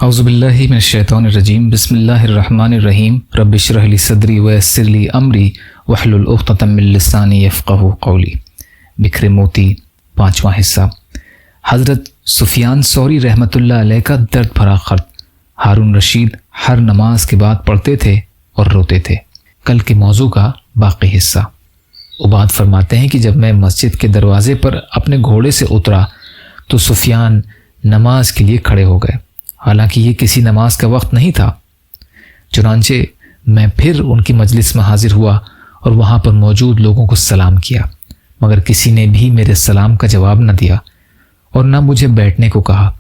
اعوذ باللہ من الشیطان الرجیم بسم اللہ الرحمن الرحیم رب اشرح لی صدری ویسر لی امری واحلل عقدۃ من لسانی یفقہوا قولی۔ بکھرے موتی، 5واں حصہ۔ حضرت سفیان ثوری رحمۃ اللہ علیہ کا درد بھرا خط ہارون رشید ہر نماز کے بعد پڑھتے تھے اور روتے تھے۔ کل کے موضوع کا باقی حصہ۔ عباد فرماتے ہیں کہ جب میں مسجد کے دروازے پر اپنے گھوڑے سے اترا تو سفیان نماز کے لیے کھڑے ہو گئے، حالانکہ یہ کسی نماز کا وقت نہیں تھا۔ چنانچہ میں پھر ان کی مجلس میں حاضر ہوا اور وہاں پر موجود لوگوں کو سلام کیا، مگر کسی نے بھی میرے سلام کا جواب نہ دیا اور نہ مجھے بیٹھنے کو کہا،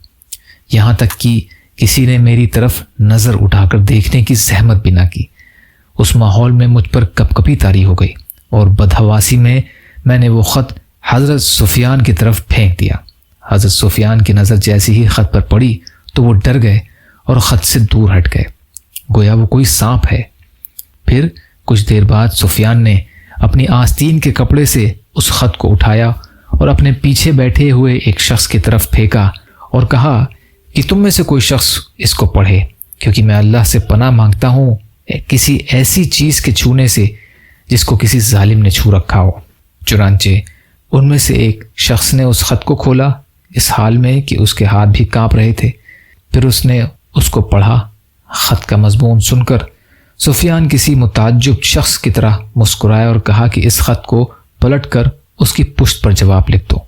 یہاں تک کہ کسی نے میری طرف نظر اٹھا کر دیکھنے کی زحمت بھی نہ کی۔ اس ماحول میں مجھ پر کپ کپی طاری ہو گئی اور بدحواسی میں نے وہ خط حضرت سفیان کی طرف پھینک دیا۔ حضرت سفیان کی نظر جیسے ہی خط پر پڑی تو وہ ڈر گئے اور خط سے دور ہٹ گئے، گویا وہ کوئی سانپ ہے۔ پھر کچھ دیر بعد سفیان نے اپنی آستین کے کپڑے سے اس خط کو اٹھایا اور اپنے پیچھے بیٹھے ہوئے ایک شخص کی طرف پھینکا اور کہا کہ تم میں سے کوئی شخص اس کو پڑھے، کیونکہ میں اللہ سے پناہ مانگتا ہوں کسی ایسی چیز کے چھونے سے جس کو کسی ظالم نے چھو رکھا ہو۔ چنانچہ ان میں سے ایک شخص نے اس خط کو کھولا، اس حال میں کہ اس کے ہاتھ بھی کانپ رہے تھے۔ پھر اس نے اس کو پڑھا۔ خط کا مضمون سن کر سفیان کسی متعجب شخص کی طرح مسکرایا اور کہا کہ اس خط کو پلٹ کر اس کی پشت پر جواب لکھ دو۔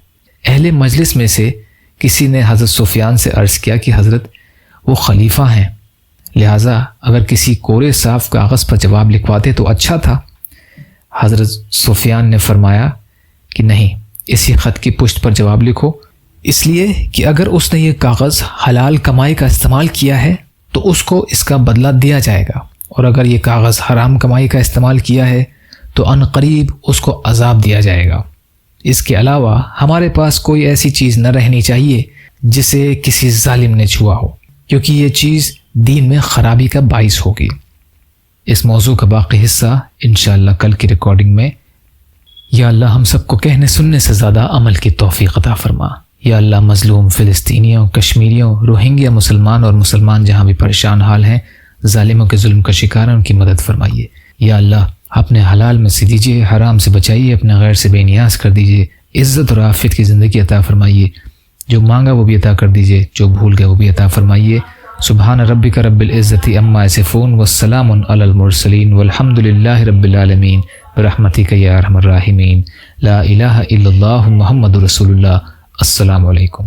اہل مجلس میں سے کسی نے حضرت سفیان سے عرض کیا کہ حضرت وہ خلیفہ ہیں، لہٰذا اگر کسی کورے صاف کاغذ پر جواب لکھواتے تو اچھا تھا۔ حضرت سفیان نے فرمایا کہ نہیں، اسی خط کی پشت پر جواب لکھو، اس لیے کہ اگر اس نے یہ کاغذ حلال کمائی کا استعمال کیا ہے تو اس کو اس کا بدلہ دیا جائے گا، اور اگر یہ کاغذ حرام کمائی کا استعمال کیا ہے تو عنقریب اس کو عذاب دیا جائے گا۔ اس کے علاوہ ہمارے پاس کوئی ایسی چیز نہ رہنی چاہیے جسے کسی ظالم نے چھوا ہو، کیونکہ یہ چیز دین میں خرابی کا باعث ہوگی۔ اس موضوع کا باقی حصہ انشاءاللہ کل کی ریکارڈنگ میں۔ یا اللہ ہم سب کو کہنے سننے سے زیادہ عمل کی توفیق عطا فرما۔ یا اللہ مظلوم فلسطینیوں، کشمیریوں، روہنگیا مسلمان اور مسلمان جہاں بھی پریشان حال ہیں، ظالموں کے ظلم کا شکار ہیں، ان کی مدد فرمائیے۔ یا اللہ اپنے حلال میں سے دیجیے، حرام سے بچائیے، اپنے غیر سے بے نیاز کر دیجیے، عزت اور عافیت کی زندگی عطا فرمائیے۔ جو مانگا وہ بھی عطا کر دیجیے، جو بھول گئے وہ بھی عطا فرمائیے۔ سبحان ربک رب العزت عما یصفون والسلام علی المرسلین والحمد للہ رب العالمین برحمتک یا ارحم الراحمین۔ لا الہ الا اللہ محمد رسول اللہ۔ السلام علیکم۔